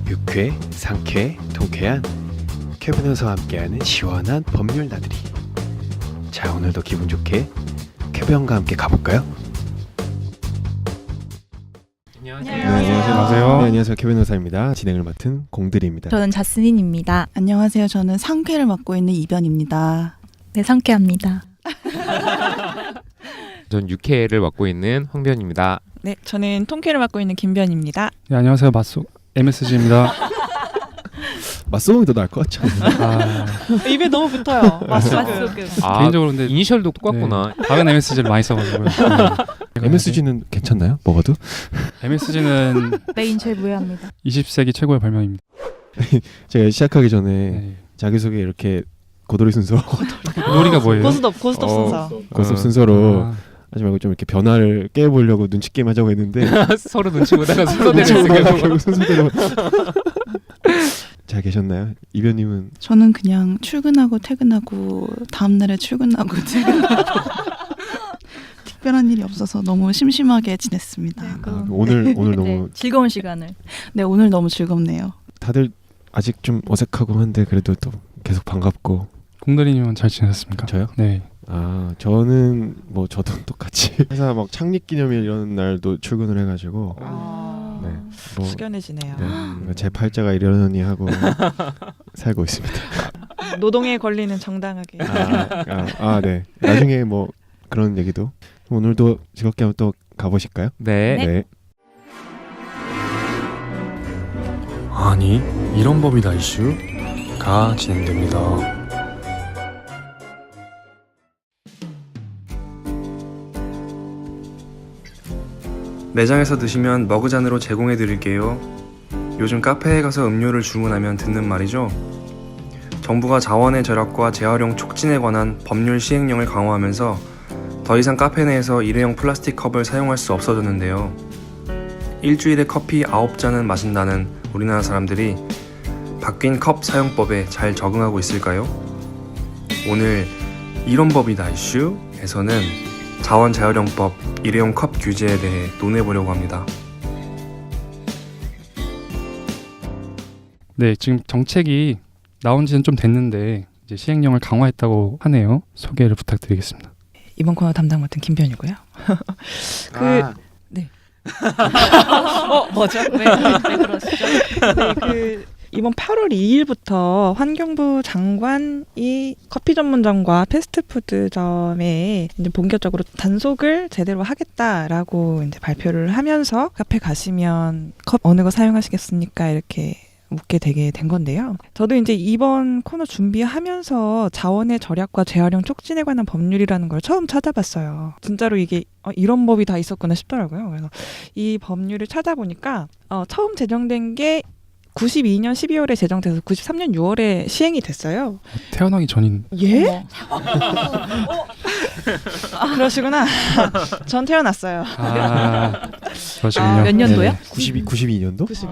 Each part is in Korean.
유쾌, 상쾌, 통쾌한 쾌변호사와 함께하는 시원한 법률 나들이. 자, 오늘도 기분 좋게 쾌변과 함께 가볼까요? 안녕하세요. 네, 안녕하세요. 쾌변호사입니다. 진행을 맡은 공들입니다. 저는 자스민입니다. 안녕하세요. 저는 상쾌를 맡고 있는 이변입니다. 네, 상쾌합니다. 전 육회를 맡고 있는 황변입니다. 네, 저는 통쾌를 맡고 있는 김변입니다. 네, 안녕하세요. MSG입니다. 맞소음이 더 나을 것 같죠? 입에 너무 붙어요. 맞소금. 개인적으로 근데 이니셜도 똑같구나. 다른 MSG를 많이 써가지고요. MSG는 괜찮나요? 먹어도? MSG는 메인 최무야입니다. 20세기 최고의 발명입니다. 제가 시작하기 전에 네. 자기소개 이렇게 고돌이 순서 놀이가 뭐예요? 고스톱 순서. 고습 순서로 아, 하지 말고 좀 이렇게 변화를 깨보려고 눈치 게임 하자고 했는데 서로 눈치 보다가 순서대로 눈치 보다가 쓰고. 결국 순서대로 잘 계셨나요? 이변님은 저는 그냥 출근하고 퇴근하고 다음날에 출근하고 퇴근하고 특별한 일이 없어서 너무 심심하게 지냈습니다. 오늘 너무 네, 즐거운 시간을. 네, 오늘 너무 즐겁네요. 다들 아직 좀 어색하고 한데 그래도 또 계속 반갑고. 공들이님은 잘 지내셨습니까? 저요? 네. 아, 저는 뭐 저도 똑같이 회사 막 창립기념일 이런 날도 출근을 해가지고 네, 뭐 숙연해지네요. 네, 제 팔자가 이러느니 하고 살고 있습니다. 노동에 권리는 정당하게. 네. 나중에 뭐 그런 얘기도 오늘도 즐겁게 한번 또 가보실까요? 네. 아니 이런 법이다 이슈가 진행됩니다. 매장에서 드시면 머그잔으로 제공해 드릴게요. 요즘 카페에 가서 음료를 주문하면 듣는 말이죠. 정부가 자원의 절약과 재활용 촉진에 관한 법률 시행령을 강화하면서 더 이상 카페 내에서 일회용 플라스틱 컵을 사용할 수 없어졌는데요. 일주일에 커피 9잔은 마신다는 우리나라 사람들이 바뀐 컵 사용법에 잘 적응하고 있을까요? 오늘 이런 법이다 이슈에서는 자원 재활용법 일회용 컵 규제에 대해 논해보려고 합니다. 네, 지금 정책이 나온 지는 좀 됐는데 이제 시행령을 강화했다고 하네요. 소개를 부탁드리겠습니다. 이번 코너 담당 맡은 김변이고요. 뭐죠? 왜 그러시죠? 네, 이번 8월 2일부터 환경부 장관이 커피 전문점과 패스트푸드점에 이제 본격적으로 단속을 제대로 하겠다라고 이제 발표를 하면서 카페 가시면 컵 어느 거 사용하시겠습니까? 이렇게 묻게 되게 된 건데요. 저도 이제 이번 코너 준비하면서 자원의 절약과 재활용 촉진에 관한 법률이라는 걸 처음 찾아봤어요. 진짜로 이게 이런 법이 다 있었구나 싶더라고요. 그래서 이 법률을 찾아보니까 처음 제정된 게 92년 12월에 제정돼서 93년 6월에 시행이 됐어요. 태어나기 전인. 예? 그러시구나. 전 태어났어요. 그러시군요. 몇 년도요? 네. 92년도? 92.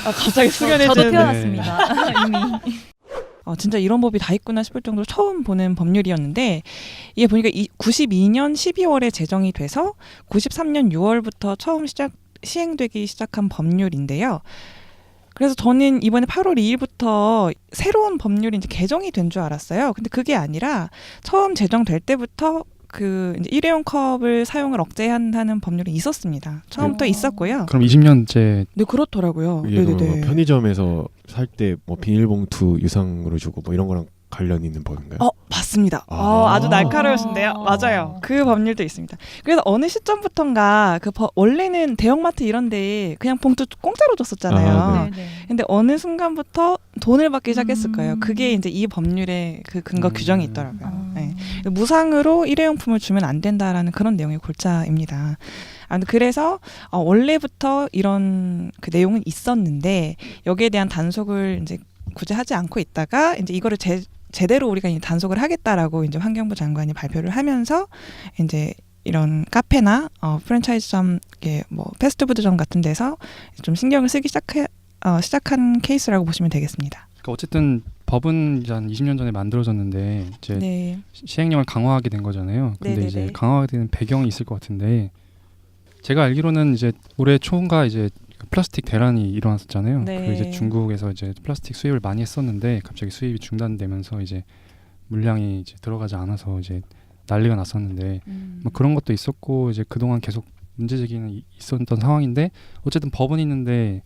갑자기 숙연해지는. 저도 태어났습니다. 이미. 진짜 이런 법이 다 있구나 싶을 정도로 처음 보는 법률이었는데 이게 보니까 92년 12월에 제정이 돼서 93년 6월부터 처음 시행되기 시작한 법률인데요. 그래서 저는 이번에 8월 2일부터 새로운 법률이 이제 개정이 된 줄 알았어요. 근데 그게 아니라 처음 제정될 때부터 그 이제 일회용 컵을 사용을 억제한다는 법률이 있었습니다. 처음부터 있었고요. 그럼 20년째. 네, 그렇더라고요. 이게 뭐 네네네. 편의점에서 살 때 뭐 비닐봉투 유상으로 주고 뭐 이런 거랑 관련 있는 법인가요? 맞습니다. 아. 아주 날카로우신데요. 맞아요. 그 법률도 있습니다. 그래서 어느 시점부터인가 원래는 대형마트 이런데 그냥 봉투 공짜로 줬었잖아요. 네. 근데 어느 순간부터 돈을 받기 시작했을 거예요. 그게 이제 이 법률의 그 근거 규정이 있더라고요. 네. 무상으로 일회용품을 주면 안 된다라는 그런 내용의 골자입니다. 그래서 원래부터 이런 그 내용은 있었는데 여기에 대한 단속을 이제 굳이 하지 않고 있다가 이제 이거를 제대로 우리가 이제 단속을 하겠다라고 이제 환경부 장관이 발표를 하면서 이제 이런 카페나 프랜차이즈점, 뭐 패스트푸드점 같은 데서 좀 신경을 쓰기 시작한 케이스라고 보시면 되겠습니다. 그러니까 어쨌든 법은 이제 한 20년 전에 만들어졌는데 이제 네. 시행령을 강화하게 된 거잖아요. 근데 네네네. 이제 강화하게 되는 배경이 있을 것 같은데 제가 알기로는 이제 올해 초인가 이제 그 플라스틱 대란이 일어났었잖아요. 네. 그 이제 중국에서 이제 플라스틱 수입을 많이 했었는데 갑자기 수입이 중단되면서 이제 물량이 이제 들어가지 않아서 이제 난리가 났었는데 뭐 그런 것도 있었고 이제 그동안 계속 문제 제기는 있었던 상황인데 어쨌든 법은 있는데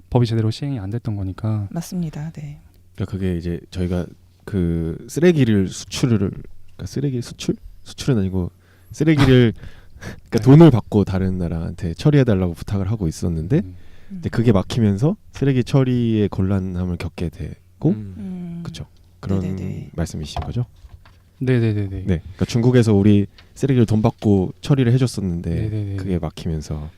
법이 제대로 시행이 안 됐던 거니까 맞습니다. 네. 그러니까 그게 이제 저희가 그 쓰레기를 그러니까 쓰레기 수출은 아니고 쓰레기를 그러니까 네. 돈을 받고 다른 나라한테 처리해 달라고 부탁을 하고 있었는데 근데 그게 막히면서 쓰레기 처리에 곤란함을 겪게 되고 그렇죠. 그런 네네네. 말씀이신 거죠? 네네네네. 네. 그러니까 중국에서 우리 쓰레기를 돈 받고 처리를 해줬었는데 네네네. 그게 막히면서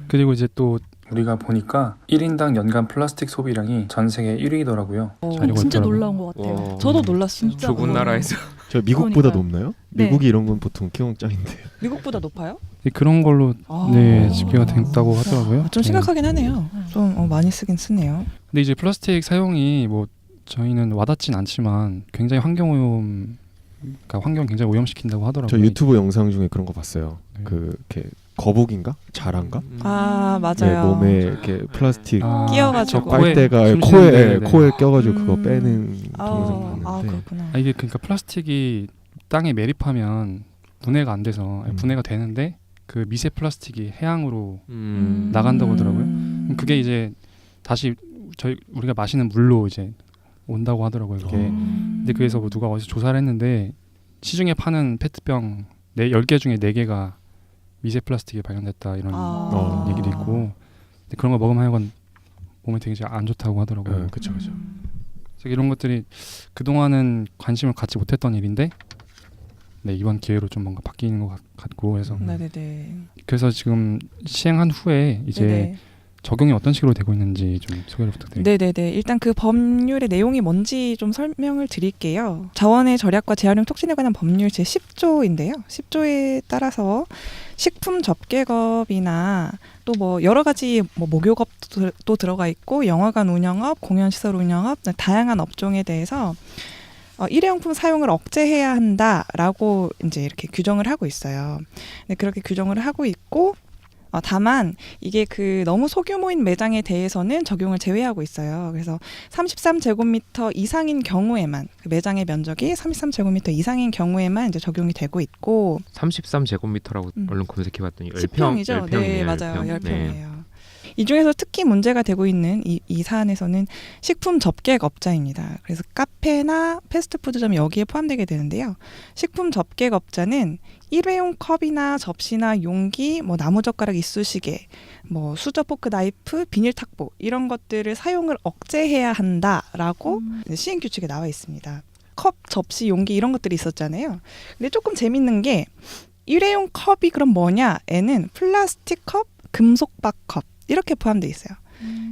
그리고 이제 또 우리가 보니까 1인당 연간 플라스틱 소비량이 전 세계 1위더라고요. 자료가 진짜 있더라고요. 놀라운 것 같아요. 와. 저도 놀랐어요. 진짜 좁은 나라에서 저 미국보다 그러니까요. 높나요? 네. 미국이 이런 건 보통 키공장인데. 미국보다 높아요? 그런 걸로 아. 네 집계가 됐다고 하더라고요. 좀 네. 심각하긴 하네요. 좀 많이 쓰긴 쓰네요. 근데 이제 플라스틱 사용이 뭐 저희는 와닿진 않지만 굉장히 환경오염, 그러니까 환경 굉장히 오염시킨다고 하더라고요. 저 유튜브 영상 중에 그런 거 봤어요. 네. 그 이렇게 거북인가? 자란가? 아 맞아요. 네, 몸에 이렇게 플라스틱 아, 끼워가지고. 저 코에 빨대가 숨 코에 쉬는데, 네. 코에 껴가지고 그거 음. 빼는 아, 동영상 아 봤는데. 그렇구나. 이게 그러니까 플라스틱이 땅에 매립하면 분해가 안 돼서 분해가 되는데 그 미세 플라스틱이 해양으로 나간다고 하더라고요. 그게 이제 다시 우리가 마시는 물로 이제 온다고 하더라고요. 그게. 근데 그래서 뭐 누가 어디서 조사를 했는데 시중에 파는 페트병 10개 중에 4개가 미세 플라스틱이 발견됐다 이런 얘기도 있고 근데 그런 거 먹으면 하여간 몸에 되게 안 좋다고 하더라고요. 그렇죠. 그래서 이런 것들이 그동안은 관심을 갖지 못했던 일인데 네, 이번 기회로 좀 뭔가 바뀌는 것 같고 해서 네네네. 그래서 지금 시행한 후에 이제 네네. 적용이 어떤 식으로 되고 있는지 좀 소개를 부탁드립니다. 네네네. 일단 그 법률의 내용이 뭔지 좀 설명을 드릴게요. 자원의 절약과 재활용 촉진에 관한 법률 제10조인데요. 10조에 따라서 식품 접객업이나 또 뭐 여러 가지 뭐 목욕업도 들어가 있고 영화관 운영업, 공연시설 운영업, 다양한 업종에 대해서 일회용품 사용을 억제해야 한다라고 이제 이렇게 규정을 하고 있어요. 네, 그렇게 규정을 하고 있고 다만 이게 그 너무 소규모인 매장에 대해서는 적용을 제외하고 있어요. 그래서 33제곱미터 이상인 경우에만 그 매장의 면적이 33제곱미터 이상인 경우에만 이제 적용이 되고 있고 33제곱미터라고 얼른 검색해봤더니 10평이죠. 네, 10평이네요. 맞아요. 10평. 10평이에요. 이 중에서 특히 문제가 되고 있는 이 사안에서는 식품 접객업자입니다. 그래서 카페나 패스트푸드점이 여기에 포함되게 되는데요. 식품 접객업자는 일회용 컵이나 접시나 용기, 뭐 나무젓가락 이쑤시개, 뭐 수저 포크 나이프, 비닐 탁보 이런 것들을 사용을 억제해야 한다라고 시행 규칙에 나와 있습니다. 컵, 접시, 용기 이런 것들이 있었잖아요. 근데 조금 재밌는 게 일회용 컵이 그럼 뭐냐에는 플라스틱 컵, 금속박 컵 이렇게 포함되어 있어요.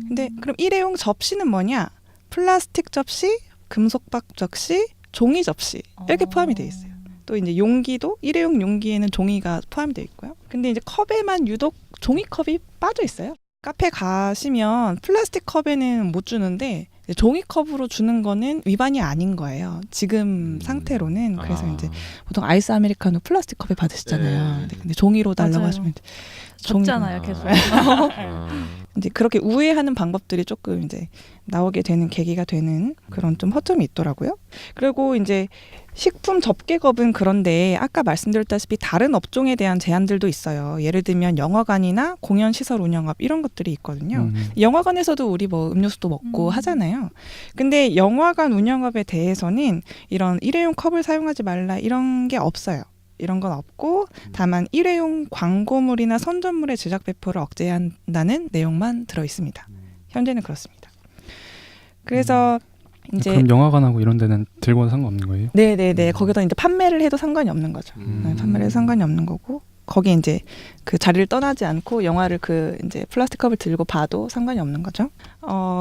근데 그럼 일회용 접시는 뭐냐? 플라스틱 접시, 금속박 접시, 종이 접시 이렇게 포함이 되어 있어요. 또 이제 용기도 일회용 용기에는 종이가 포함되어 있고요. 근데 이제 컵에만 유독 종이컵이 빠져 있어요. 카페 가시면 플라스틱 컵에는 못 주는데 종이컵으로 주는 거는 위반이 아닌 거예요. 지금 상태로는. 그래서 이제 보통 아이스 아메리카노 플라스틱 컵에 받으시잖아요. 근데 종이로 달라고 맞아요. 하시면 졌잖아요, 계속. 이제 그렇게 우회하는 방법들이 조금 이제 나오게 되는 계기가 되는 그런 좀 허점이 있더라고요. 그리고 이제 식품 접객업은 그런데 아까 말씀드렸다시피 다른 업종에 대한 제한들도 있어요. 예를 들면 영화관이나 공연시설 운영업 이런 것들이 있거든요. 영화관에서도 우리 뭐 음료수도 먹고 하잖아요. 근데 영화관 운영업에 대해서는 이런 일회용 컵을 사용하지 말라 이런 게 없어요. 이런 건 없고 다만 일회용 광고물이나 선전물의 제작 배포를 억제해야 한다는 내용만 들어 있습니다. 현재는 그렇습니다. 그래서 이제 그럼 영화관하고 이런 데는 들고 상관없는 거예요? 네네네 거기다 이제 판매를 해도 상관이 없는 거죠. 네, 판매를 해도 상관이 없는 거고 거기 이제 그 자리를 떠나지 않고 영화를 그 이제 플라스틱 컵을 들고 봐도 상관이 없는 거죠.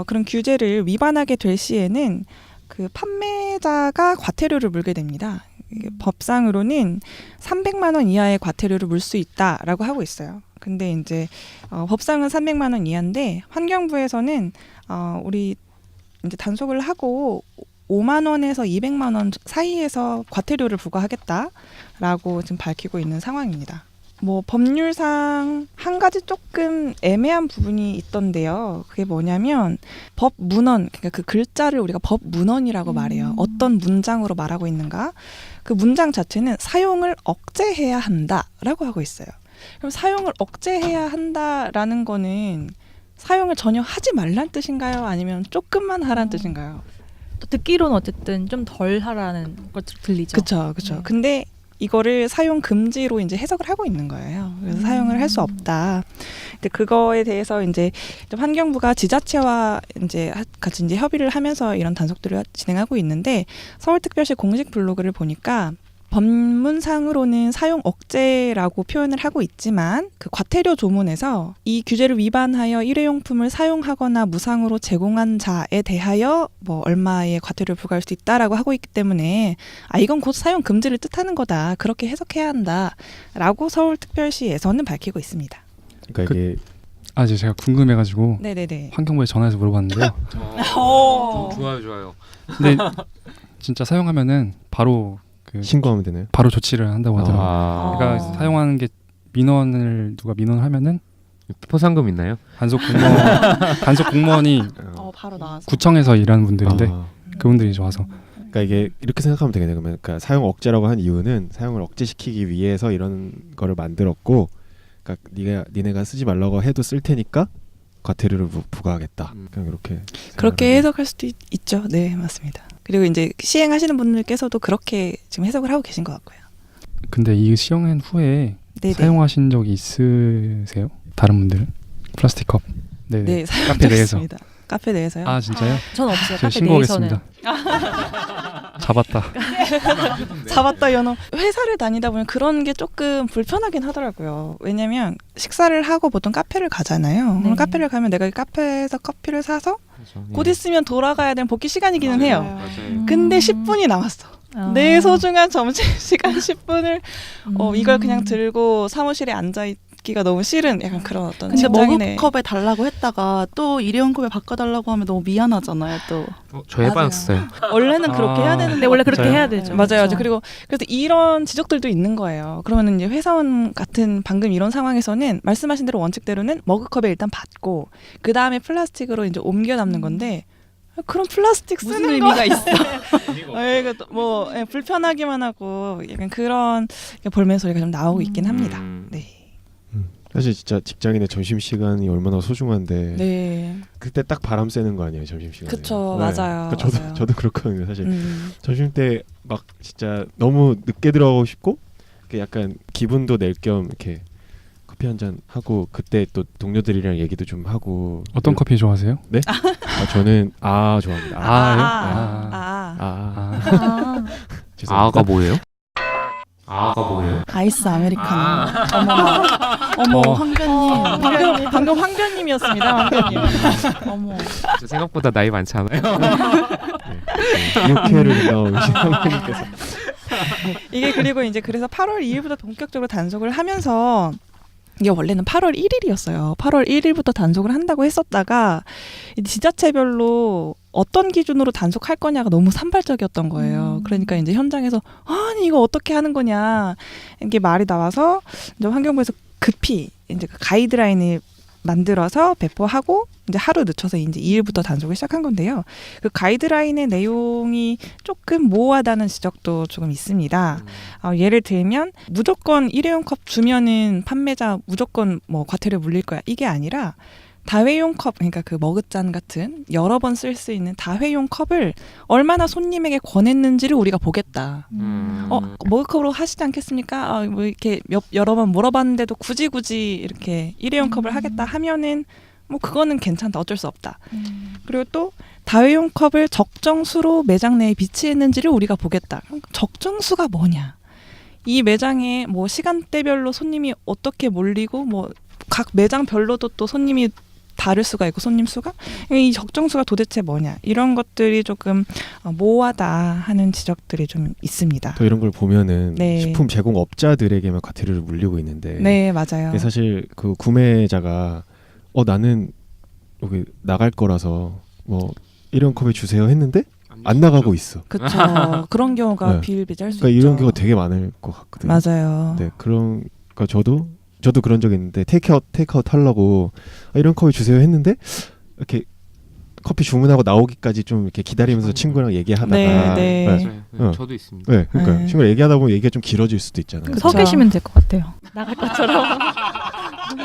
그런 규제를 위반하게 될 시에는 그 판매자가 과태료를 물게 됩니다. 이게 법상으로는 300만 원 이하의 과태료를 물 수 있다라고 하고 있어요. 근데 이제 법상은 300만 원 이하인데 환경부에서는 우리 이제 단속을 하고 5만 원에서 200만 원 사이에서 과태료를 부과하겠다라고 지금 밝히고 있는 상황입니다. 뭐 법률상 한 가지 조금 애매한 부분이 있던데요. 그게 뭐냐면 법 문헌, 그러니까 그 글자를 우리가 법 문헌이라고 말해요. 어떤 문장으로 말하고 있는가? 그 문장 자체는 사용을 억제해야 한다라고 하고 있어요. 그럼 사용을 억제해야 한다라는 거는 사용을 전혀 하지 말란 뜻인가요? 아니면 조금만 하란 뜻인가요? 또 듣기로는 어쨌든 좀 덜 하라는 것처럼 들리죠. 그렇죠, 그렇죠. 네. 근데 이거를 사용 금지로 이제 해석을 하고 있는 거예요. 그래서 사용을 할 수 없다. 근데 그거에 대해서 이제 환경부가 지자체와 이제 같이 이제 협의를 하면서 이런 단속들을 진행하고 있는데 서울특별시 공식 블로그를 보니까 법문상으로는 사용 억제라고 표현을 하고 있지만 그 과태료 조문에서 이 규제를 위반하여 일회용품을 사용하거나 무상으로 제공한 자에 대하여 뭐 얼마의 과태료를 부과할 수 있다라고 하고 있기 때문에 이건 곧 사용 금지를 뜻하는 거다. 그렇게 해석해야 한다라고 서울특별시에서는 밝히고 있습니다. 그러니까 이게 이제 제가 궁금해가지고 네네네. 환경부에 전화해서 물어봤는데요. 좋아요. 근데 진짜 사용하면은 바로 신고하면 되나요? 바로 조치를 한다고 하더라고요. 그러니까 사용하는 게 누가 민원을 하면은 포상금 있나요? 단속 공무원이 바로 나와서. 구청에서 일하는 분들인데 그분들이 이제 와서 그러니까 이게 이렇게 생각하면 되겠네요. 그러면 그러니까 사용 억제라고 한 이유는 사용을 억제시키기 위해서 이런 거를 만들었고, 그러니까 니네가 쓰지 말라고 해도 쓸 테니까 과태료를 부과하겠다. 그냥 이렇게 그렇게 해석할 수도 있죠. 네, 맞습니다. 그리고 이제 시행하시는 분들께서도 그렇게 지금 해석을 하고 계신 것 같고요. 근데 이 시행한 후에 네네. 사용하신 적이 있으세요? 다른 분들은? 플라스틱 컵. 네네. 네, 카페 내에서. 있습니다. 카페 내에서요? 진짜요? 전 없어요. 제가 카페 내에서는. 신고하겠습니다. 잡았다. 잡았다 연어. 회사를 다니다 보면 그런 게 조금 불편하긴 하더라고요. 왜냐면 식사를 하고 보통 카페를 가잖아요. 그럼 카페를 가면 내가 이 카페에서 커피를 사서 곧 있으면 돌아가야 되는 복귀 시간이기는 해요. 근데 10분이 남았어. 내 소중한 점심시간 10분을 이걸 그냥 들고 사무실에 앉아있기가 너무 싫은 약간 그런 어떤 근데 직장인의 머그컵에 달라고 했다가 또 일회용컵에 바꿔달라고 하면 너무 미안하잖아요. 또 저 해봤어요. 원래는 그렇게 해야 되는데 근데 원래 그렇게 진짜요? 해야 되죠. 맞아요. 그렇죠. 그리고 그래서 이런 지적들도 있는 거예요. 그러면 이제 회사원 같은 방금 이런 상황에서는 말씀하신 대로 원칙대로는 머그컵에 일단 받고 그 다음에 플라스틱으로 이제 옮겨 담는 건데 그런 플라스틱 쓰는 무슨 의미가 있어? 뭐 불편하기만 하고 약간 그런 볼멘 소리가 좀 나오고 있긴 합니다. 네. 사실 진짜 직장인의 점심 시간이 얼마나 소중한데 네. 그때 딱 바람 쐬는 거 아니에요, 점심 시간에. 그쵸, 맞아요. 그러니까 맞아요. 저도 그렇거든요, 사실. 점심 때 막 진짜 너무 늦게 들어가고 싶고 약간 기분도 낼 겸 이렇게 커피 한 잔 하고 그때 또 동료들이랑 얘기도 좀 하고. 어떤 커피 좋아하세요? 네? 저는 좋아합니다. 죄송합니다. 아가 뭐예요? 아가 뭐예요? 아이스 아메리카노. 어머 황변님. 방금 황변님이었습니다. 황변님. 어머. 저 생각보다 나이 많지 않아요. 이렇게를 나오신 선배님께서. 이게 그리고 이제 그래서 8월 2일부터 본격적으로 단속을 하면서 이게 원래는 8월 1일이었어요. 8월 1일부터 단속을 한다고 했었다가 지자체별로 어떤 기준으로 단속할 거냐가 너무 산발적이었던 거예요. 그러니까 이제 현장에서 아니 이거 어떻게 하는 거냐 이게 말이 나와서 이제 환경부에서 급히 이제 그 가이드라인을 만들어서 배포하고 이제 하루 늦춰서 이제 2일부터 단속을 시작한 건데요. 그 가이드라인의 내용이 조금 모호하다는 지적도 조금 있습니다. 예를 들면 무조건 일회용 컵 주면은 판매자 무조건 뭐 과태료 물릴 거야 이게 아니라 다회용 컵, 그러니까 그 머그잔 같은 여러 번 쓸 수 있는 다회용 컵을 얼마나 손님에게 권했는지를 우리가 보겠다. 머그컵으로 하시지 않겠습니까? 뭐 이렇게 여러 번 물어봤는데도 굳이 이렇게 일회용 컵을 하겠다 하면은 뭐 그거는 괜찮다. 어쩔 수 없다. 그리고 또 다회용 컵을 적정수로 매장 내에 비치했는지를 우리가 보겠다. 적정수가 뭐냐? 이 매장에 뭐 시간대별로 손님이 어떻게 몰리고 뭐 각 매장별로도 또 손님이 다를 수가 있고 손님 수가 이 적정수가 도대체 뭐냐 이런 것들이 조금 모호하다 하는 지적들이 좀 있습니다. 또 이런 걸 보면은 네. 식품 제공업자들에게만 과태료를 물리고 있는데 네 맞아요. 사실 그 구매자가 나는 여기 나갈 거라서 뭐 일회용 컵에 주세요 했는데 안 나가고 있어. 그렇죠. 그런 경우가 네. 비일비재할 수 그러니까 있죠. 이런 경우가 되게 많을 것 같거든요. 맞아요. 네, 그런 그러니까 저도 그런 적이 있는데 테이크아웃 하려고 이런 커피 주세요 했는데 이렇게 커피 주문하고 나오기까지 좀 이렇게 기다리면서 친구랑 얘기하다가 네, 네. 맞아요. 어. 저도 있습니다. 네, 그러니까 네. 친구랑 얘기하다 보면 얘기가 좀 길어질 수도 있잖아요. 그쵸. 서 계시면 될 것 같아요. 나갈 것처럼.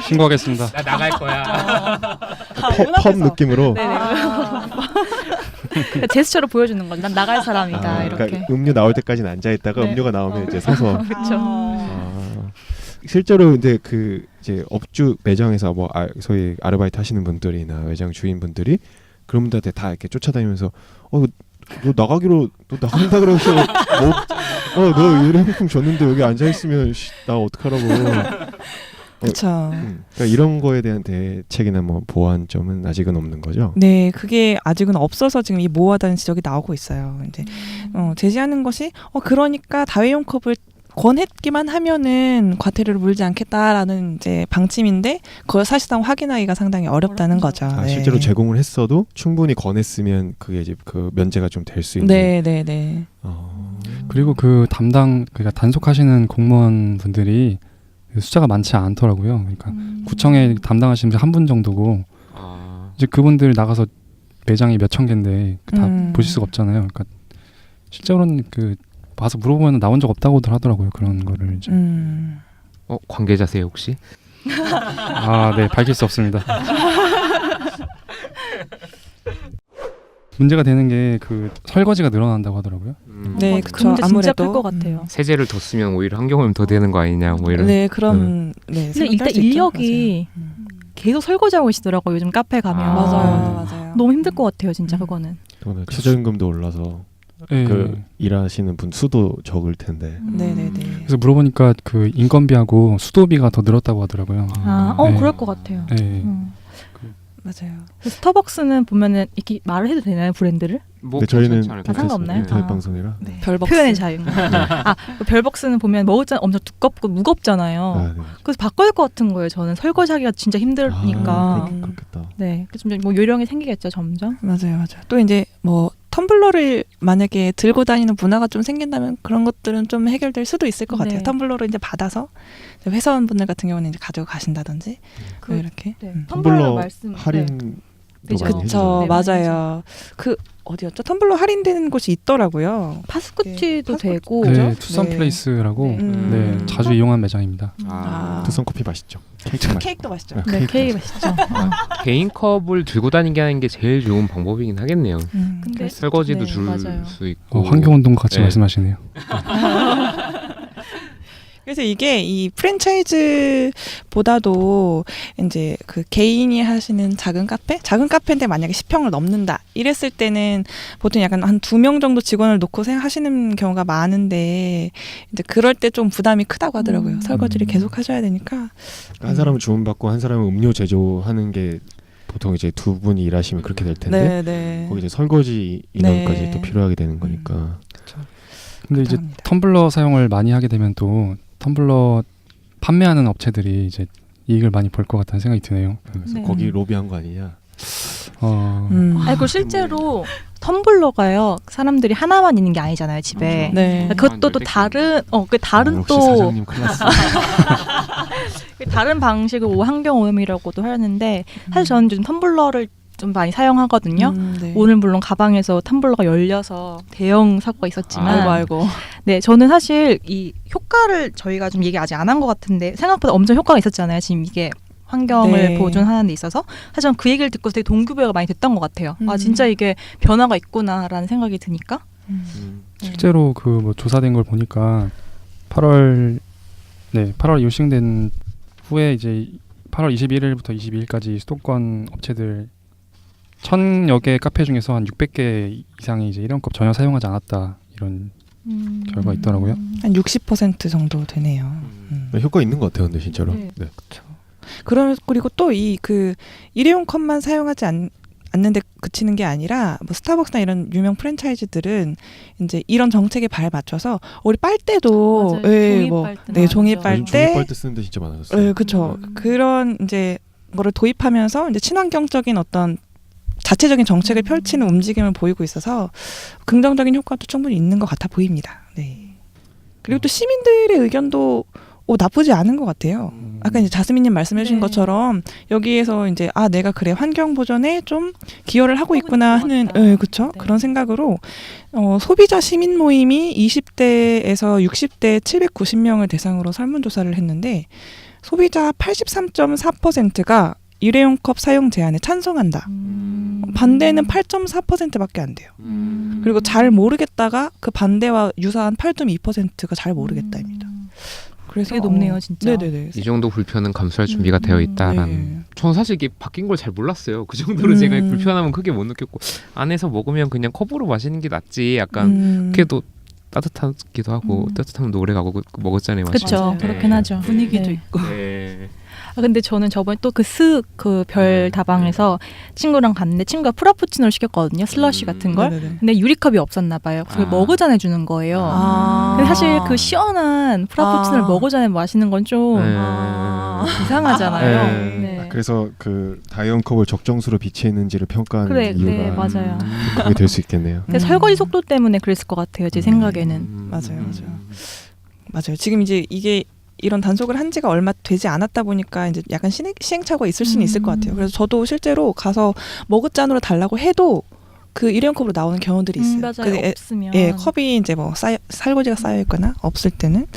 신고하겠습니다. 나 나갈 거야. 펍 느낌으로. 네네. 그러니까 제스처로 보여주는 거죠. 난 나갈 사람이다 이렇게. 그러니까 음료 나올 때까지는 앉아 있다가 네. 음료가 나오면 이제 서서. 그렇죠. 실제로 근데 그 이제 업주 매장에서 뭐 소위 아르바이트 하시는 분들이나 매장 주인분들이 그런 분들한테 다 이렇게 쫓아다니면서 너 나가기로 너 나간다 그러면서 너 일회용품 줬는데 여기 앉아 있으면 나 어떡하라고. 그렇죠. 그러니까 이런 거에 대한 대책이나 뭐 보완점은 아직은 없는 거죠. 네, 그게 아직은 없어서 지금 이 모호하다는 지적이 나오고 있어요. 이제 제시하는 것이 그러니까 다회용 컵을 권했기만 하면은 과태료를 물지 않겠다라는 이제 방침인데 그걸 사실상 확인하기가 상당히 어렵다는 거죠. 네. 실제로 제공을 했어도 충분히 권했으면 그게 이제 그 면제가 좀 될 수 있는. 네, 네, 네. 그리고 그러니까 단속하시는 공무원 분들이 숫자가 많지 않더라고요. 그러니까 구청에 담당하시는 분 한 분 정도고 이제 그분들 나가서 매장이 몇천 개인데 다 보실 수가 없잖아요. 그러니까 실제로는 와서 물어보면 나온 적 없다고들 하더라고요. 그런 거를 이제. 관계자세요 혹시? 네, 밝힐 수 없습니다. 문제가 되는 게 설거지가 늘어난다고 하더라고요. 네, 그 그렇죠. 문제 진짜 아무래도 클 것 같아요. 세제를 더 쓰면 오히려 환경오염 더 되는 거 아니냐 뭐 이런. 네, 그럼 근데 네. 일단 생각할 수 있죠. 인력이 계속 설거지하고 계시더라고요. 요즘 카페 가면. 맞아요. 너무 힘들 것 같아요, 진짜 그거는. 최저임금도 올라서 네. 일하시는 분 수도 적을 텐데. 네, 네, 네. 그래서 물어보니까 인건비하고 수도비가 더 늘었다고 하더라고요. 네. 네. 그럴 것 같아요. 네. 맞아요. 스타벅스는 보면은 이렇게 말을 해도 되나요, 브랜드를? 뭐 근데 저희는 괜찮지 않을까요? 상관없나요? 인터넷 방송이라. 네. 별벅스. 표현의 자유. 그 별벅스는 보면 먹었잖아 엄청 두껍고 무겁잖아요. 네. 그래서 바꿔야 될 것 같은 거예요. 저는 설거지하기가 진짜 힘드니까. 그렇겠다. 네, 좀 뭐 요령이 생기겠죠, 점점. 맞아요. 또 이제 뭐 텀블러를 만약에 들고 다니는 문화가 좀 생긴다면 그런 것들은 좀 해결될 수도 있을 것 같아요. 네. 텀블러를 이제 받아서 회사원분들 같은 경우는 이제 가지고 가신다든지 그- 이렇게. 네. 텀블러 말씀. 할인. 그죠. 그쵸, 네, 맞아요. 어디였죠? 텀블러 할인되는 곳이 있더라고요. 파스쿠티도 네, 되고. 네, 투썸 네. 플레이스라고 네. 네, 자주 이용한 매장입니다. 두성 커피 맛있죠. 케이크 맛. 케이크도 맛있죠. 네, 케이크 맛있죠. 개인 컵을 들고 다니게 하는 게 제일 좋은 방법이긴 하겠네요. 근데 설거지도 네, 줄 맞아요. 수 있고. 환경운동과 같이 네. 말씀하시네요. 그래서 이게 이 프랜차이즈보다도 이제 개인이 하시는 작은 카페인데 만약에 10평을 넘는다 이랬을 때는 보통 약간 한 2명 정도 직원을 놓고 하시는 경우가 많은데 이제 그럴 때 좀 부담이 크다고 하더라고요. 설거지를 계속 하셔야 되니까. 한 사람은 주문받고 한 사람은 음료 제조하는 게 보통 이제 두 분이 일하시면 그렇게 될 텐데 네. 거기 이제 설거지 인원까지 네. 또 필요하게 되는 거니까. 근데 이제 그렇답니다. 텀블러 사용을 많이 하게 되면 또 텀블러 판매하는 업체들이 이제 이익을 많이 볼 것 같다는 생각이 드네요. 그래서 네. 거기 로비한 거 아니냐? 아이고 실제로 텀블러가요. 사람들이 하나만 있는 게 아니잖아요, 집에. 네. 그것도 또 다른 그 다른 역시 또 사장님 클래스. 다른 방식으로 환경 오염이라고도 하는데 사실 저는 좀 텀블러를 좀 많이 사용하거든요. 네. 오늘 물론 가방에서 텀블러가 열려서 대형 사고가 있었지만 아이고. 네, 저는 사실 이 효과를 저희가 좀 얘기 아직 안 한 것 같은데 생각보다 엄청 효과가 있었잖아요. 지금 이게 환경을 네. 보존하는 데 있어서 사실 저는 그 얘기를 듣고 되게 동기부여가 많이 됐던 것 같아요. 아 진짜 이게 변화가 있구나라는 생각이 드니까. 실제로 뭐 조사된 걸 보니까 8월 요청된 후에 이제 8월 21일부터 22일까지 수도권 업체들 1000여 개 카페 중에서 한 600개 이상이 이제 일회용컵 전혀 사용하지 않았다 이런 결과가 있더라고요. 한 60% 정도 되네요. 효과 있는 것 같아요, 근데 진짜로. 네. 네. 그리고 또 일회용 컵만 사용하지 않는데 그치는 게 아니라 뭐 스타벅스나 이런 유명 프랜차이즈들은 이제 이런 정책에 발 맞춰서 우리 빨대도 맞아요. 종이 빨대 종이 나오죠. 요즘 빨대 종이빨대 쓰는데 진짜 많아졌어요. 네, 그렇죠. 그런 이제 거를 도입하면서 이제 친환경적인 어떤 자체적인 정책을 펼치는 움직임을 보이고 있어서 긍정적인 효과도 충분히 있는 것 같아 보입니다. 네. 그리고 또 시민들의 의견도 나쁘지 않은 것 같아요. 아까 이제 자스민님 말씀해주신 네. 것처럼 여기에서 이제 내가 그래 환경 보전에 좀 기여를 하고 있구나 하는 그렇죠. 네. 그런 생각으로 소비자 시민 모임이 20대에서 60대 790명을 대상으로 설문조사를 했는데 소비자 83.4%가 일회용 컵 사용 제한에 찬성한다. 반대는 8.4%밖에 안 돼요. 그리고 잘 모르겠다가 그 반대와 유사한 8.2%가 잘 모르겠다입니다. 그래서 되게 높네요, 진짜. 네네네. 이 정도 불편은 감수할 준비가 되어 있다라는. 네. 저는 사실 이게 바뀐 걸 잘 몰랐어요. 그 정도로 제가 불편함은 크게 못 느꼈고 안에서 먹으면 그냥 컵으로 마시는 게 낫지. 약간 그래도 따뜻하기도 하고 따뜻하면 오래 가고 먹었잖아요. 그렇죠. 네. 그렇긴 하죠. 분위기도 네. 있고. 네. 근데 저는 저번에 또 그 별 다방에서 친구랑 갔는데 친구가 프라푸치노를 시켰거든요. 슬러시 같은 걸. 네네네. 근데 유리컵이 없었나 봐요. 그걸 머그잔에 주는 거예요. 근데 사실 그 시원한 프라푸치노를 머그잔에 마시는 건 좀 이상하잖아요. 네. 네. 그래서 그 다이언 컵을 적정수로 비치했는지를 평가하는 그래, 이유가 네, 맞아요. 그게 될 수 있겠네요. 근데 설거지 속도 때문에 그랬을 것 같아요. 제 생각에는. 맞아요. 맞아요. 지금 이제 이게 이런 단속을 한 지가 얼마 되지 않았다 보니까 이제 약간 시행착오가 있을 수는 있을 것 같아요. 그래서 저도 실제로 가서 머그잔으로 달라고 해도 그 일회용 컵으로 나오는 경우들이 있어요. 맞아요. 근데 없으면. 컵이 이제 뭐 살구지가 쌓여 있거나 없을 때는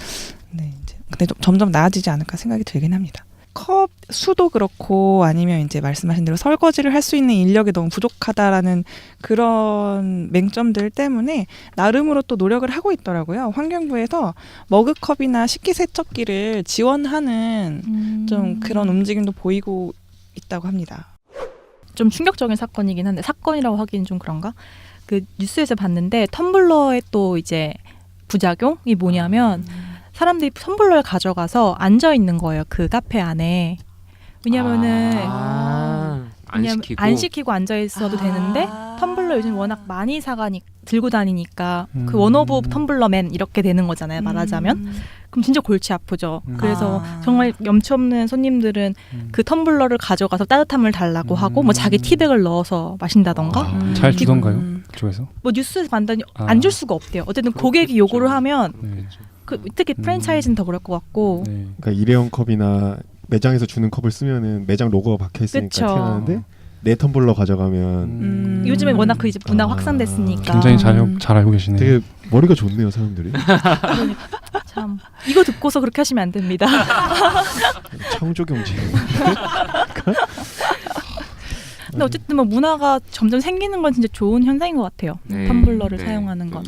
이제 근데 좀 점점 나아지지 않을까 생각이 들긴 합니다. 컵 수도 그렇고 아니면 이제 말씀하신 대로 설거지를 할 수 있는 인력이 너무 부족하다라는 그런 맹점들 때문에 나름으로 또 노력을 하고 있더라고요. 환경부에서 머그컵이나 식기세척기를 지원하는 좀 그런 움직임도 보이고 있다고 합니다. 좀 충격적인 사건이긴 한데 사건이라고 하기는 좀 그런가? 그 뉴스에서 봤는데 텀블러의 또 이제 부작용이 뭐냐면 사람들이 텀블러를 가져가서 앉아 있는 거예요. 그 카페 안에. 왜냐면은 안 시키고 앉아 있어도 되는데 텀블러 요즘 워낙 많이 들고 다니니까 그 원 오브 텀블러맨 이렇게 되는 거잖아요. 말하자면. 그럼 진짜 골치 아프죠. 그래서 정말 염치 없는 손님들은 그 텀블러를 가져가서 따뜻한 물 달라고 하고 뭐 자기 티백을 넣어서 마신다던가 잘 주던가요? 그쪽에서? 뭐 뉴스에서 봤더니 안 줄 수가 없대요. 어쨌든 고객이 요구를 하면 네. 특히 프랜차이즈는 더 그럴 것 같고 네. 그러니까 일회용 컵이나 매장에서 주는 컵을 쓰면은 매장 로고가 박혀 있으니까 그쵸. 티나는데 내 텀블러 가져가면 요즘에 워낙 그 이제 문화 확산됐으니까 굉장히 잘 알고 계시네요. 되게 머리가 좋네요 사람들이. 참 이거 듣고서 그렇게 하시면 안 됩니다. 창조 경제. 근데 어쨌든 뭐 문화가 점점 생기는 건 진짜 좋은 현상인 것 같아요. 네. 텀블러를 네. 사용하는 건.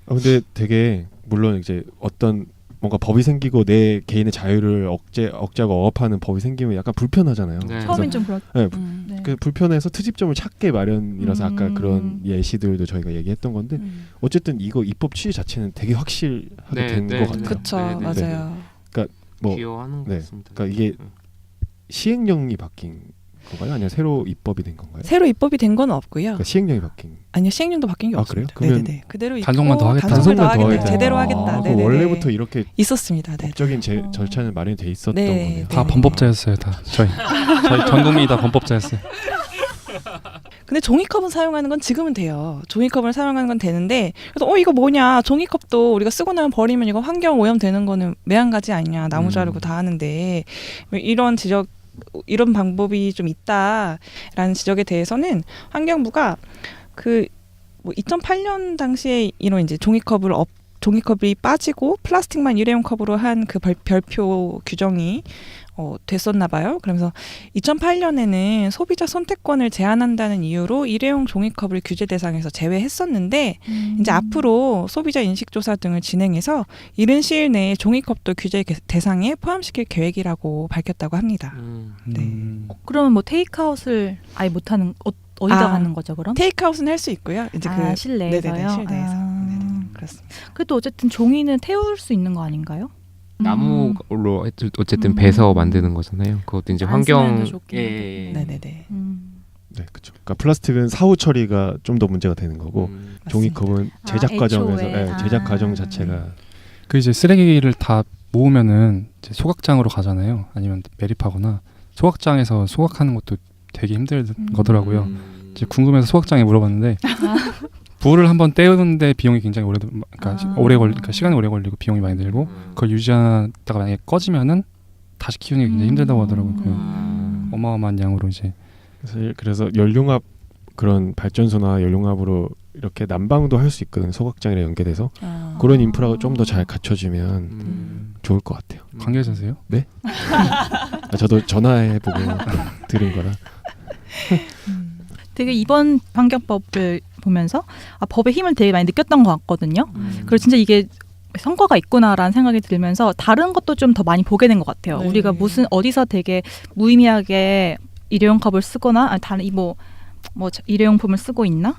근데 되게 물론 이제 어떤 뭔가 법이 생기고 내 개인의 자유를 억제하고 억압하는 법이 생기면 약간 불편하잖아요. 네. 처음엔 좀 그렇. 네, 네. 그 불편해서 트집점을 찾게 마련이라서 아까 그런 예시들도 저희가 얘기했던 건데 어쨌든 이거 입법 취지 자체는 되게 확실하게 네, 된 네, 것 네. 같아요. 그쵸, 네, 네. 맞아요. 뭐 기여하는 것 네. 같습니다. 그러니까 이게 시행령이 바뀐 건가요? 아니면 새로 입법이 된 건가요? 새로 입법이 된 건 없고요. 그러니까 시행령이 바뀐. 아니요, 시행령도 바뀐 게 아, 없습니다. 그래요? 그러면 네네네. 그대로 있고 단속만 더 하겠다. 단속만 더 단속만 더 하겠다. 하겠다. 제대로 아, 하겠다. 그럼 네네네. 원래부터 이렇게 있었습니다. 네. 법적인 절차는 마련이 돼 있었던 네. 거네요. 다 범법자였어요. 다 저희 전 국민이 다 범법자였어요. 근데 종이컵은 사용하는 건 지금은 돼요. 종이컵을 사용하는 건 되는데 그래서 이거 뭐냐, 종이컵도 우리가 쓰고 나면 버리면 이거 환경 오염 되는 거는 매한가지 아니냐, 나무 자르고 다 하는데 이런 방법이 좀 있다라는 지적에 대해서는 환경부가 그 뭐 2008년 당시에 이런 이제 종이컵이 빠지고 플라스틱만 일회용 컵으로 한 그 별표 규정이 됐었나 봐요. 그러면서 2008년에는 소비자 선택권을 제한한다는 이유로 일회용 종이컵을 규제 대상에서 제외했었는데 이제 앞으로 소비자 인식조사 등을 진행해서 이른 시일 내에 종이컵도 규제 대상에 포함시킬 계획이라고 밝혔다고 합니다. 네. 그러면 뭐 테이크아웃을 아예 못하는 어디다 가는 거죠 그럼? 테이크아웃은 할 수 있고요. 이제 그 실내에서요. 네네네, 실내에서. 네네, 그렇습니다. 그래도 어쨌든 종이는 태울 수 있는 거 아닌가요? 나무로 어쨌든 베서 만드는 거잖아요. 그것도 이제 안 쓰면 더 환경 좋긴 예. 네네네. 네, 그렇죠. 그러니까 플라스틱은 사후 처리가 좀 더 문제가 되는 거고 종이컵은 제작 과정에서 제작 과정 자체가 그 이제 쓰레기를 다 모으면은 이제 소각장으로 가잖아요. 아니면 매립하거나 소각장에서 소각하는 것도 되게 힘든 거더라고요. 이제 궁금해서 소각장에 물어봤는데 불을 한번 떼우는데 비용이 굉장히 그러니까 그러니까 시간이 오래 걸리고 비용이 많이 들고 그걸 유지하다가 만약에 꺼지면은 다시 키우는 게 굉장히 힘들다고 하더라고요. 어마어마한 양으로 이제. 그래서 연료압 그런 발전소나 연료압으로 이렇게 난방도 할 수 있거든요. 소각장이랑 연계돼서 그런 인프라가 좀 더 잘 갖춰지면 좋을 것 같아요. 관계자세요? 네? 저도 전화해보고 들은 거라. 되게 이번 환경법을 보면서 법의 힘을 되게 많이 느꼈던 것 같거든요. 그리고 진짜 이게 성과가 있구나라는 생각이 들면서 다른 것도 좀 더 많이 보게 된 것 같아요. 네. 우리가 무슨 어디서 되게 무의미하게 일회용 컵을 쓰거나 다른 뭐 일회용품을 쓰고 있나?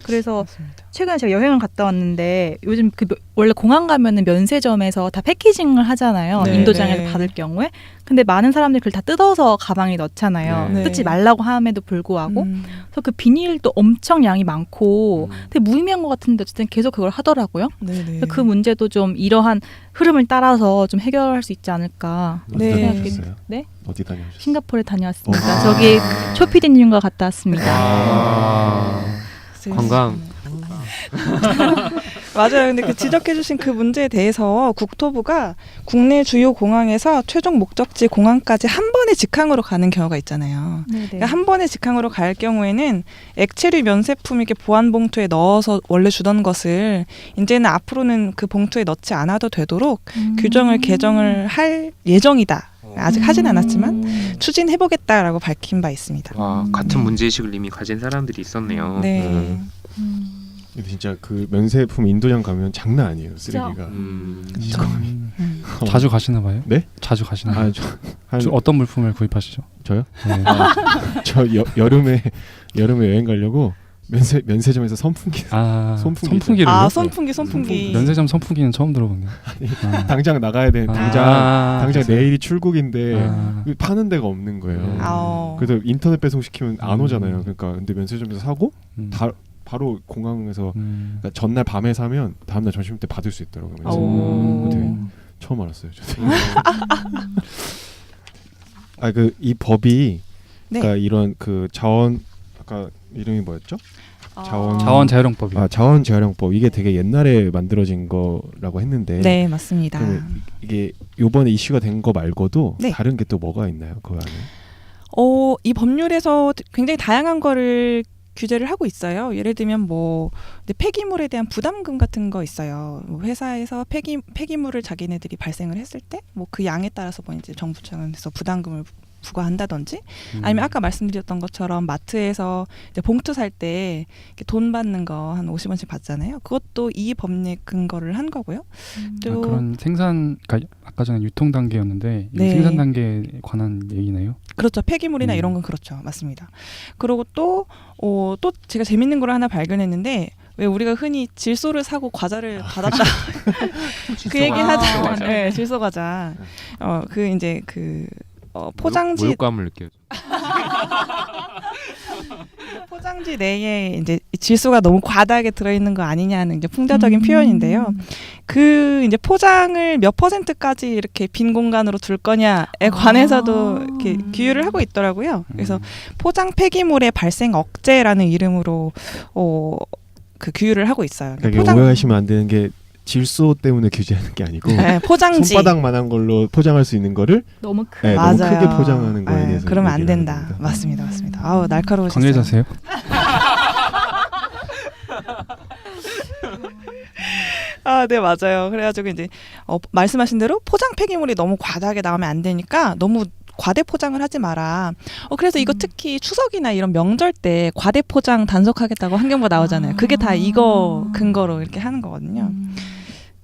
그래서 맞습니다. 최근에 제가 여행을 갔다 왔는데 요즘 원래 공항 가면은 면세점에서 다 패키징을 하잖아요. 네, 인도장에서 네. 받을 경우에. 근데 많은 사람들이 그걸 다 뜯어서 가방에 넣잖아요. 네. 뜯지 말라고 함에도 불구하고. 음. 그래서 그 비닐도 엄청 양이 많고 되게 무의미한 것 같은데 어쨌든 계속 그걸 하더라고요. 네네. 그 문제도 좀 이러한 흐름을 따라서 좀 해결할 수 있지 않을까. 어디 네. 다녀오셨어요? 네? 어디 다녀오셨어요? 싱가포르에 다녀왔습니다. 아. 저기 초피디님과 갔다 왔습니다. 관광. 맞아요. 근데 그 지적해주신 그 문제에 대해서 국토부가 국내 주요 공항에서 최종 목적지 공항까지 한 번에 직항으로 가는 경우가 있잖아요. 네네. 그러니까 한 번에 직항으로 갈 경우에는 액체류 면세품 이렇게 보안 봉투에 넣어서 원래 주던 것을 이제는 앞으로는 그 봉투에 넣지 않아도 되도록 규정을 개정을 할 예정이다. 아직 하진 않았지만 추진해보겠다라고 밝힌 바 있습니다. 와, 같은 문제의식을 이미 가진 사람들이 있었네요. 네. 근데 진짜 그 면세품 인도장 가면 장난 아니에요. 쓰레기가. 자주 가시나 봐요? 네? 자주 가시나 봐요? 한 어떤 물품을 구입하시죠? 저요? 네. 저 여름에 여행 가려고 면세점에서 선풍기 선풍기를 선풍기. 면세점 선풍기는 처음 들어보네요. 당장 나가야 돼. 당장 그래서? 내일이 출국인데 파는 데가 없는 거예요. 그래서 인터넷 배송 시키면 안 오잖아요. 그러니까 근데 면세점에서 사고 바로 공항에서 그러니까 전날 밤에 사면 다음날 점심 때 받을 수 있더라고요. 되게 처음 알았어요. 이 법이 네. 그러니까 이런 그 자원 아까 이름이 뭐였죠? 자원 재활용법이. 자원 재활용법 이게 되게 옛날에 만들어진 거라고 했는데. 네, 맞습니다. 이게 이번에 이슈가 된 거 말고도 네. 다른 게 또 뭐가 있나요? 그 안에? 이 법률에서 굉장히 다양한 거를 규제를 하고 있어요. 예를 들면 폐기물에 대한 부담금 같은 거 있어요. 회사에서 폐기물을 자기네들이 발생을 했을 때 그 양에 따라서 이제 정부 차원에서 부담금을 부과한다든지 아니면 아까 말씀드렸던 것처럼 마트에서 이제 봉투 살 때 돈 받는 거 한 50원씩 받잖아요. 그것도 이 법률 근거를 한 거고요. 또 그런 그러니까 아까 전에 유통 단계였는데 네. 생산 단계에 관한 얘기네요. 그렇죠. 폐기물이나 이런 건 그렇죠. 맞습니다. 그리고 또 제가 재밌는 걸 하나 발견했는데 왜 우리가 흔히 질소를 사고 과자를 받았다 그 얘기 하잖아요. 네, 질소 과자. 포장지 모욕감을 느껴요. 포장지 내에 이제 질소가 너무 과다하게 들어있는 거 아니냐는 이제 풍자적인 표현인데요. 그 이제 포장을 몇 %까지 이렇게 빈 공간으로 둘 거냐에 관해서도 이렇게 규율을 하고 있더라고요. 그래서 포장 폐기물의 발생 억제라는 이름으로 그 규율을 하고 있어요. 그러니까 오해하시면 안 되는 게 질소 때문에 규제하는 게 아니고 네, 포장지 손바닥만한 걸로 포장할 수 있는 거를 너무 너무 크게 포장하는 거에 대해서 그러면 안 된다. 맞습니다. 아우 날카로우셨어요. 관계자세요? 네 맞아요. 그래가지고 이제 말씀하신 대로 포장 폐기물이 너무 과다하게 나오면 안 되니까 너무 과대 포장을 하지 마라. 그래서 이거 특히 추석이나 이런 명절 때 과대 포장 단속하겠다고 환경부 나오잖아요. 그게 다 이거 근거로 이렇게 하는 거거든요.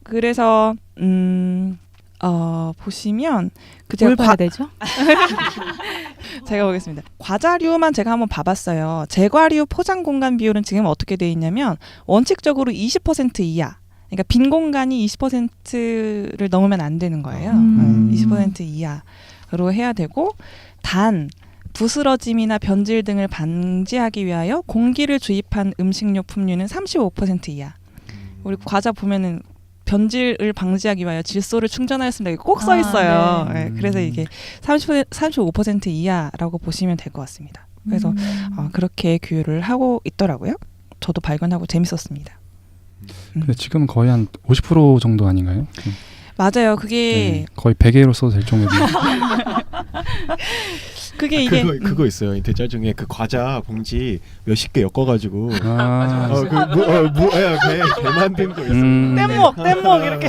그래서 보시면 뭘 봐야 되죠? 제가 보겠습니다. 과자류만 제가 한번 봐봤어요. 제과류 포장 공간 비율은 지금 어떻게 돼 있냐면 원칙적으로 20% 이하. 그러니까 빈 공간이 20%를 넘으면 안 되는 거예요. 20% 이하로 해야 되고 단 부스러짐이나 변질 등을 방지하기 위하여 공기를 주입한 음식료 품류는 35% 이하. 우리 과자 보면은 변질을 방지하기 위하여 질소를 충전하였습니다. 꼭 써 있어요. 네, 그래서 이게 35% 이하라고 보시면 될 것 같습니다. 그래서 그렇게 규율을 하고 있더라고요. 저도 발견하고 재밌었습니다. 근데 지금은 거의 한 50% 정도 아닌가요? 맞아요. 그게 네, 거의 베개로 써도 될 정도로. 그게 이게 그거 있어요. 인테리어 중에 그 과자 봉지 몇십 개 엮어가지고 아, 배 만든 거 있어요. 뗏목 이렇게.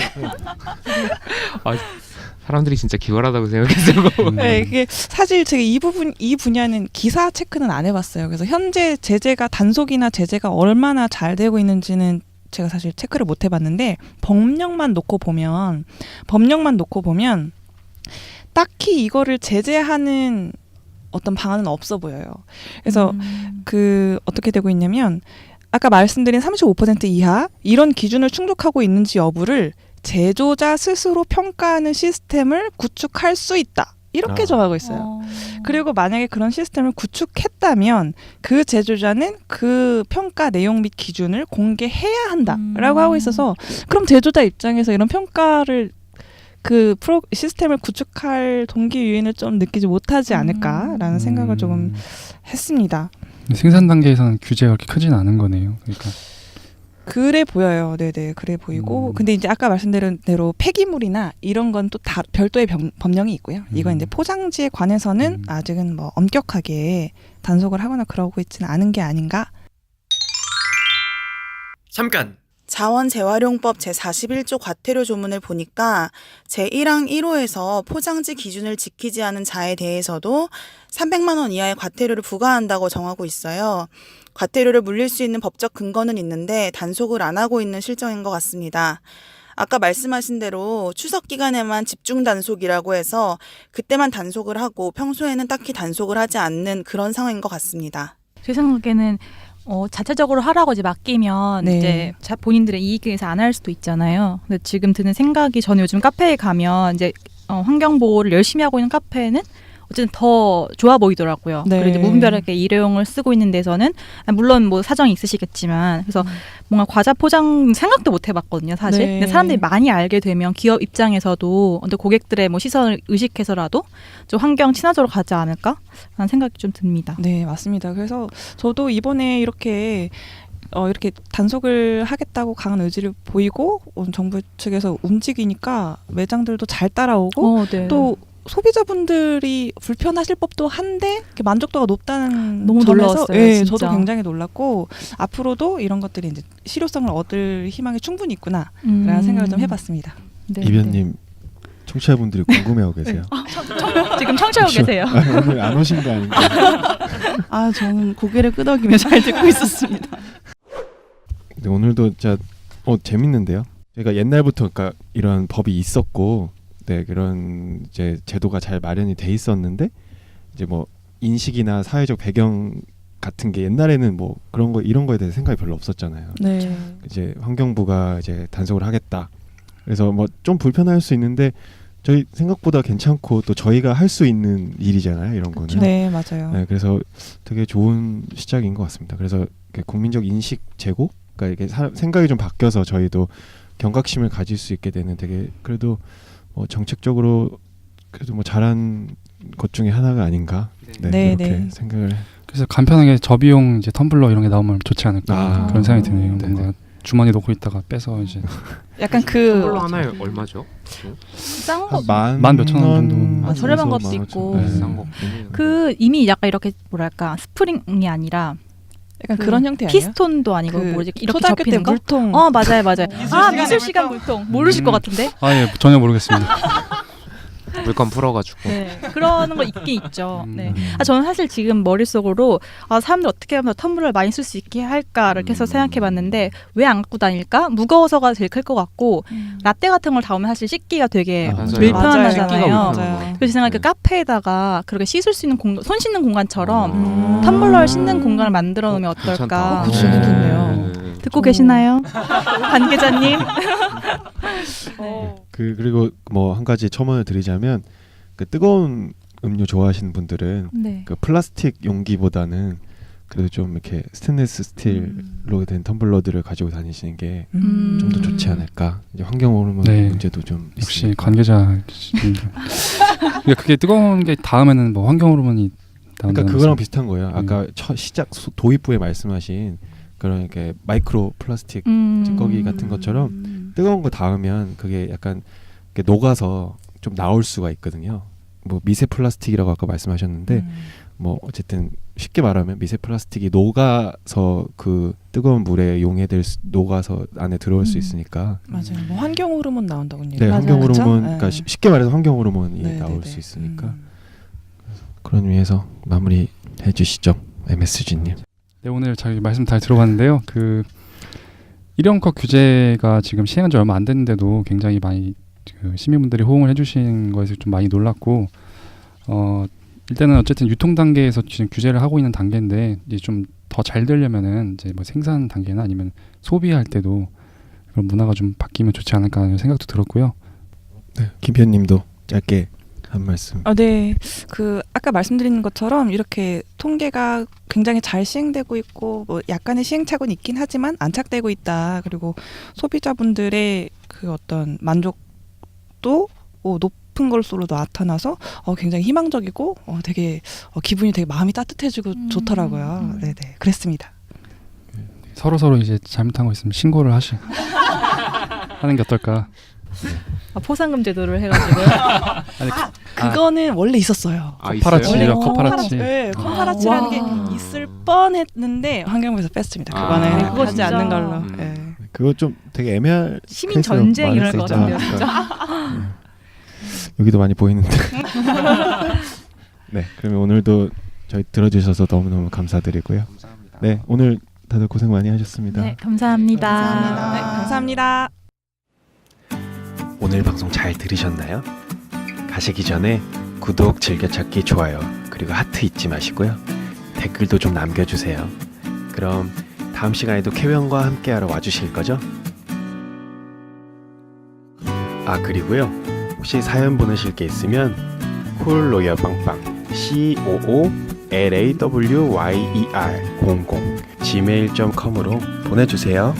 사람들이 진짜 기발하다고 생각했어요. 네, 이게 사실 제가 이 분야는 기사 체크는 안 해봤어요. 그래서 현재 제재가 단속이나 제재가 얼마나 잘 되고 있는지는 제가 사실 체크를 못 해봤는데 법령만 놓고 보면 딱히 이거를 제재하는 어떤 방안은 없어 보여요. 그래서 그 어떻게 되고 있냐면 아까 말씀드린 35% 이하 이런 기준을 충족하고 있는지 여부를 제조자 스스로 평가하는 시스템을 구축할 수 있다. 이렇게 정하고 있어요. 그리고 만약에 그런 시스템을 구축했다면 그 제조자는 그 평가 내용 및 기준을 공개해야 한다라고 하고 있어서 그럼 제조자 입장에서 이런 평가를 그 시스템을 구축할 동기 유인을 좀 느끼지 못하지 않을까라는 생각을 조금 했습니다. 생산 단계에서는 규제가 그렇게 크진 않은 거네요. 그러니까. 그래 보여요. 네네, 그래 보이고. 근데 이제 아까 말씀드린 대로 폐기물이나 이런 건 또 다 별도의 법령이 있고요. 이건 이제 포장지에 관해서는 아직은 뭐 엄격하게 단속을 하거나 그러고 있지는 않은 게 아닌가. 잠깐! 자원재활용법 제41조 과태료 조문을 보니까 제1항 1호에서 포장지 기준을 지키지 않은 자에 대해서도 300만 원 이하의 과태료를 부과한다고 정하고 있어요. 과태료를 물릴 수 있는 법적 근거는 있는데 단속을 안 하고 있는 실정인 것 같습니다. 아까 말씀하신 대로 추석 기간에만 집중 단속이라고 해서 그때만 단속을 하고 평소에는 딱히 단속을 하지 않는 그런 상황인 것 같습니다. 제 생각에는 자체적으로 하라고 이제 맡기면 네. 이제 본인들의 이익을 위해서 안 할 수도 있잖아요. 근데 지금 드는 생각이 저는 요즘 카페에 가면 이제 환경 보호를 열심히 하고 있는 카페는 어쨌든 더 좋아 보이더라고요. 네. 그리고 이제 무분별하게 일회용을 쓰고 있는 데서는 물론 뭐 사정이 있으시겠지만 그래서 뭔가 과자 포장 생각도 못 해봤거든요, 사실. 네. 근데 사람들이 많이 알게 되면 기업 입장에서도 고객들의 뭐 시선을 의식해서라도 좀 환경 친화적으로 가지 않을까라는 생각이 좀 듭니다. 네, 맞습니다. 그래서 저도 이번에 이렇게 단속을 하겠다고 강한 의지를 보이고 정부 측에서 움직이니까 매장들도 잘 따라오고 네. 또 소비자분들이 불편하실 법도 한데 이렇게 만족도가 높다는 너무 점에서 놀라웠어요, 예, 진짜. 저도 굉장히 놀랐고 앞으로도 이런 것들이 이제 실효성을 얻을 희망이 충분히 있구나라는 생각을 좀 해봤습니다. 네, 이변님 청취자분들이 궁금해하고 계세요. 지금 청취하고 그쵸? 계세요. 오늘 안 오신 거 아닌가? 아, 저는 고개를 끄덕이며 잘 듣고 있었습니다. 근데 오늘도 진짜 재밌는데요. 제가 옛날부터 그러니까 이런 법이 있었고, 네, 그런 이제 제도가 잘 마련이 돼 있었는데 이제 뭐 인식이나 사회적 배경 같은 게 옛날에는 뭐 그런 거 이런 거에 대해서 생각이 별로 없었잖아요. 네. 이제 환경부가 이제 단속을 하겠다. 그래서 뭐 좀 불편할 수 있는데 저희 생각보다 괜찮고 또 저희가 할 수 있는 일이잖아요. 이런 거는. 네, 맞아요. 네, 그래서 되게 좋은 시작인 것 같습니다. 그래서 국민적 인식 제고, 그러니까 이게 생각이 좀 바뀌어서 저희도 경각심을 가질 수 있게 되는 되게 그래도 정책적으로 그래도 뭐 잘한 것 중에 하나가 아닌가. 네, 네, 그렇게 네. 생각을. 그래서 간편하게 저비용 이제 텀블러 이런 게 나오면 좋지 않을까 그런 생각이 드네요. 네네. 뭔가 주머니 놓고 있다가 빼서 이제 약간 텀블러 하나에 얼마죠? 싼 거. 한 만 몇천 원 정도. 저렴한 원에서 것도 있고. 네. 비싼 거. 그 이미 약간 이렇게 뭐랄까 스프링이 아니라 약간 그런 형태 아니에요? 피스톤도 아니고 그 뭐지 이렇게 초등학교 때 접히는 거? 물통. 맞아요. 미술 시간 물통. 물통 모르실 것 같은데. 아예 전혀 모르겠습니다. 물감 풀어가지고. 네, 그러는 거 있긴 있죠. 네. 음. 저는 사실 지금 머릿속으로 사람들 어떻게 하면 텀블러를 많이 쓸 수 있게 할까를 계속 생각해봤는데 왜 안 갖고 다닐까? 무거워서가 제일 클 것 같고 라떼 같은 걸 담으면 사실 씻기가 되게 맞아요. 불편하잖아요. 맞아요. 그래서 생각에 네. 카페에다가 그렇게 씻을 수 있는 공간, 손 씻는 공간처럼 음. 텀블러를 씻는 공간을 만들어 놓으면 어떨까? 그거 진짜 괜찮네요. 듣고 계시나요? 관 기자님? 그리고 뭐 한 가지 첨언을 드리자면 그 뜨거운 음료 좋아하시는 분들은 네. 그 플라스틱 용기보다는 그래도 좀 이렇게 스테인리스 스틸로 된 텀블러들을 가지고 다니시는 게 좀 더 좋지 않을까. 이제 환경 오염 네. 문제도 좀 역시 있으니까. 관계자. 그러니까 그게 뜨거운 게 닿으면은 뭐 환경 호르몬이 나온다는 그러니까 그거랑 말씀. 비슷한 거예요. 아까 시작 도입부에 말씀하신 그런 이렇게 마이크로 플라스틱 찌꺼기 같은 것처럼 뜨거운 거 닿으면 그게 약간 이렇게 녹아서 좀 나올 수가 있거든요. 뭐 미세 플라스틱이라고 아까 말씀하셨는데 뭐 어쨌든 쉽게 말하면 미세 플라스틱이 녹아서 그 뜨거운 물에 녹아서 안에 들어올 수 있으니까. 맞아요. 뭐 환경 호르몬 나온다고 네, 얘기해요. 환경 그쵸? 호르몬, 네. 그러니까 쉽게 말해서 환경 호르몬이 네, 나올 네, 수 네. 있으니까. 그런 의미에서 마무리해 주시죠, MSG님. 네, 오늘 저희 말씀 잘 들어봤는데요. 그 일회용컵 규제가 지금 시행한 지 얼마 안 됐는데도 굉장히 많이 그 시민분들이 호응을 해주신 거에서 좀 많이 놀랐고, 일단은 어쨌든 유통 단계에서 지금 규제를 하고 있는 단계인데 이제 좀 더 잘 되려면은 이제 뭐 생산 단계나 아니면 소비할 때도 그런 문화가 좀 바뀌면 좋지 않을까 하는 생각도 들었고요. 네, 김편님도 짧게 한 말씀. 네. 그 아까 말씀드린 것처럼 이렇게 통계가 굉장히 잘 시행되고 있고 뭐 약간의 시행착오는 있긴 하지만 안착되고 있다. 그리고 소비자분들의 그 어떤 만족도 높은 것으로 나타나서 굉장히 희망적이고 되게 기분이 되게 마음이 따뜻해지고 좋더라고요. 네네. 그랬습니다. 서로 이제 잘못한 거 있으면 신고를 하는 게 어떨까? 포상금 제도를 해가지고 아니, 그거는 원래 있었어요. 커파라치요, 커파라치. 네, 커파라치라는 게 있을 뻔했는데 환경부에서 뺐습니다. 그거는 그거 하지 진짜. 않는 걸로. 네. 그거 좀 되게 애매할 시민 전쟁 이럴 것 같은데요, 진짜. 진짜. 여기도 많이 보이는데. 네, 그러면 오늘도 저희 들어주셔서 너무너무 감사드리고요. 감사합니다. 네, 오늘 다들 고생 많이 하셨습니다. 네, 감사합니다. 네, 감사합니다. 오늘 방송 잘 들으셨나요? 가시기 전에 구독, 즐겨찾기, 좋아요, 그리고 하트 잊지 마시고요. 댓글도 좀 남겨주세요. 그럼 다음 시간에도 캐변과 함께하러 와주실 거죠? 아, 그리고요, 혹시 사연 보내실 게 있으면 콜로열빵빵 COOLAWYER 00 gmail.com으로 보내주세요.